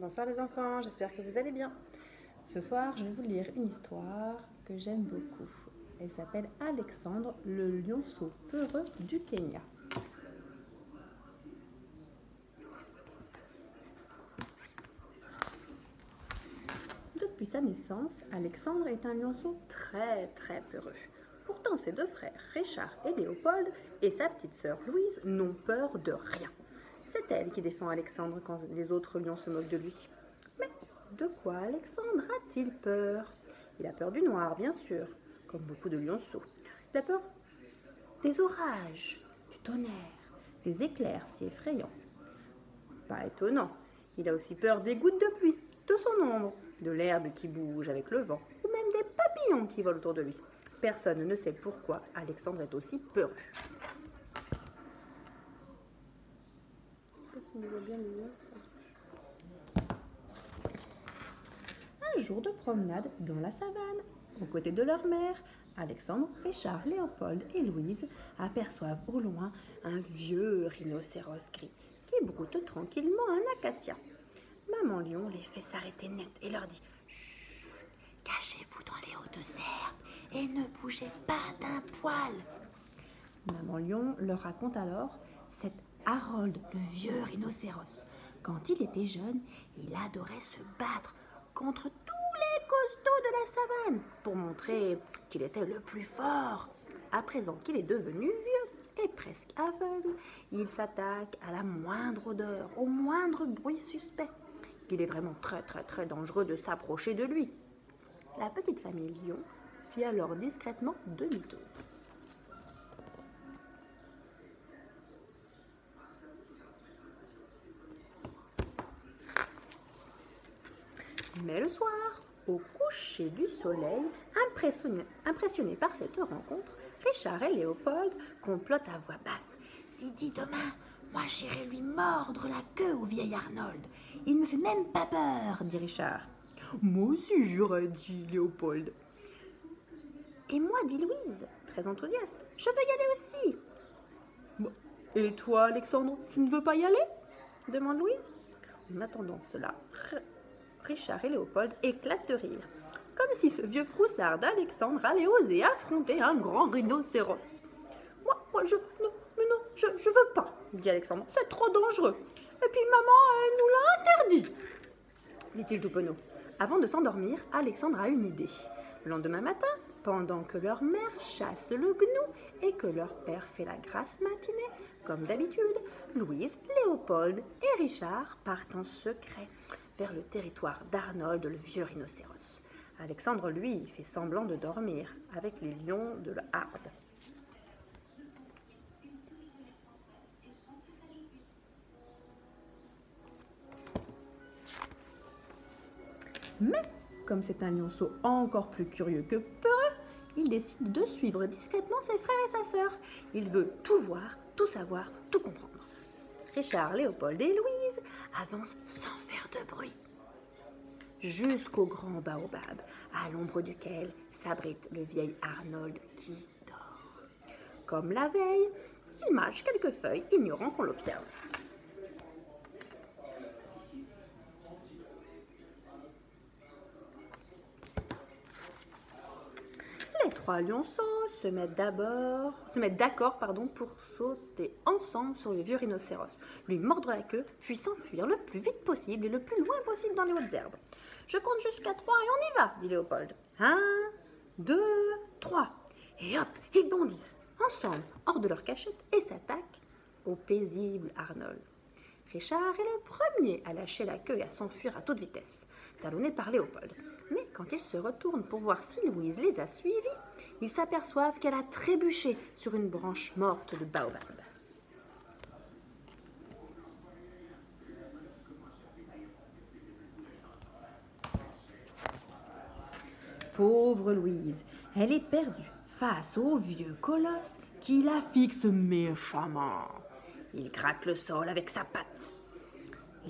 Bonsoir les enfants, j'espère que vous allez bien. Ce soir, je vais vous lire une histoire que j'aime beaucoup. Elle s'appelle Alexandre, le lionceau peureux du Kenya. Depuis sa naissance, Alexandre est un lionceau très peureux. Pourtant, ses deux frères, Richard et Léopold, et sa petite sœur Louise, n'ont peur de rien. C'est elle qui défend Alexandre quand les autres lions se moquent de lui. Mais de quoi Alexandre a-t-il peur? Il a peur du noir, bien sûr, comme beaucoup de lionceaux. Il a peur des orages, du tonnerre, des éclairs si effrayants. Pas étonnant, il a aussi peur des gouttes de pluie, de son ombre, de l'herbe qui bouge avec le vent, ou même des papillons qui volent autour de lui. Personne ne sait pourquoi Alexandre est aussi peureux. Un jour de promenade dans la savane, aux côtés de leur mère, Alexandre, Richard, Léopold et Louise aperçoivent au loin un vieux rhinocéros gris qui broute tranquillement un acacia. Maman lion les fait s'arrêter net et leur dit « Chut, cachez-vous dans les hautes herbes et ne bougez pas d'un poil !» Maman lion leur raconte alors cet Harold, le vieux rhinocéros. Quand il était jeune, il adorait se battre contre tous les costauds de la savane pour montrer qu'il était le plus fort. À présent qu'il est devenu vieux et presque aveugle, il s'attaque à la moindre odeur, au moindre bruit suspect. Il est vraiment très dangereux de s'approcher de lui. La petite famille lion fit alors discrètement demi-tour. Mais le soir, au coucher du soleil, impressionnés par cette rencontre, Richard et Léopold complotent à voix basse. « Dis demain, moi j'irai lui mordre la queue au vieil Arnold. Il ne me fait même pas peur, dit Richard. « Moi aussi j'irai, dit Léopold. « Et moi, dit Louise, très enthousiaste, je veux y aller aussi. »« Et toi, Alexandre, tu ne veux pas y aller ?» demande Louise. En attendant cela, Richard et Léopold éclatent de rire, comme si ce vieux froussard d'Alexandre allait oser affronter un grand rhinocéros. « Moi, je veux pas, dit Alexandre, c'est trop dangereux. Et puis maman, elle nous l'a interdit, dit-il tout penaud. Avant de s'endormir, Alexandre a une idée. Le lendemain matin, pendant que leur mère chasse le gnou et que leur père fait la grasse matinée, comme d'habitude, Louise, Léopold et Richard partent en secret vers le territoire d'Arnold, le vieux rhinocéros. Alexandre, lui, fait semblant de dormir avec les lions de la harde. Mais, comme c'est un lionceau encore plus curieux que peureux, il décide de suivre discrètement ses frères et sa sœur. Il veut tout voir, tout savoir, tout comprendre. Richard, Léopold et Louise avancent sans faire de bruit jusqu'au grand baobab, à l'ombre duquel s'abrite le vieil Arnold qui dort. Comme la veille, il mâche quelques feuilles, ignorant qu'on l'observe. Les trois lionceaux se mettent d'accord pour sauter ensemble sur le vieux rhinocéros, lui mordre la queue, puis s'enfuir le plus vite possible et le plus loin possible dans les hautes herbes. « Je compte jusqu'à 3 et on y va, dit Léopold. 1, 2, 3. Et hop, ils bondissent ensemble hors de leur cachette et s'attaquent au paisible Arnold. Richard est le premier à lâcher la queue et à s'enfuir à toute vitesse, talonné par Léopold. Mais quand ils se retournent pour voir si Louise les a suivis, ils s'aperçoivent qu'elle a trébuché sur une branche morte de baobab. Pauvre Louise, elle est perdue face au vieux colosse qui la fixe méchamment. Il gratte le sol avec sa patte,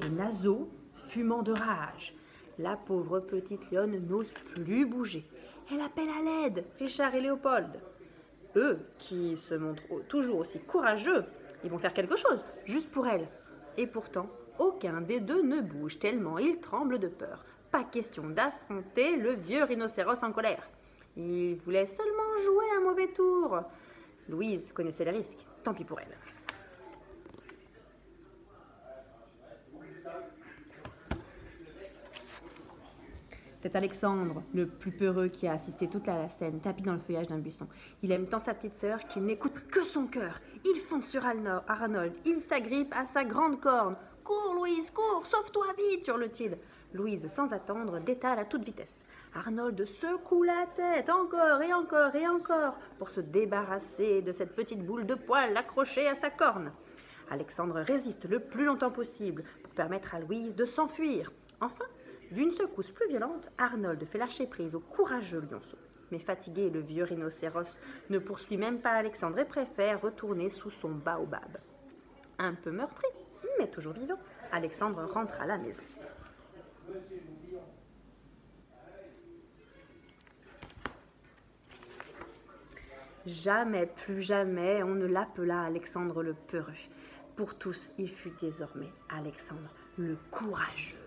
les naseaux fumant de rage. La pauvre petite lionne n'ose plus bouger. Elle appelle à l'aide Richard et Léopold. Eux, qui se montrent toujours aussi courageux, ils vont faire quelque chose, juste pour elle. Et pourtant, Aucun des deux ne bouge tellement ils tremblent de peur. Pas question d'affronter le vieux rhinocéros en colère. Il voulait seulement jouer un mauvais tour. Louise connaissait les risques, tant pis pour elle. C'est Alexandre, le plus peureux, qui a assisté toute la scène, tapis dans le feuillage d'un buisson. Il aime tant sa petite sœur qu'il n'écoute que son cœur. Il fonce sur Arnold, il s'agrippe à sa grande corne. « Cours, Louise, cours, sauve-toi vite !» hurle-t-il. Louise, sans attendre, détale à toute vitesse. Arnold secoue la tête encore et encore et encore pour se débarrasser de cette petite boule de poil accrochée à sa corne. Alexandre résiste le plus longtemps possible pour permettre à Louise de s'enfuir. Enfin, d'une secousse plus violente, Arnold fait lâcher prise au courageux lionceau. Mais fatigué, le vieux rhinocéros ne poursuit même pas Alexandre et préfère retourner sous son baobab. Un peu meurtri, mais toujours vivant, Alexandre rentre à la maison. Jamais, plus jamais, on ne l'appela Alexandre le peureux. Pour tous, il fut désormais Alexandre le courageux.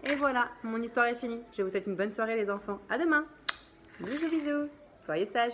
Et voilà, mon histoire est finie. Je vous souhaite une bonne soirée les enfants. À demain. Bisous bisous. Soyez sages.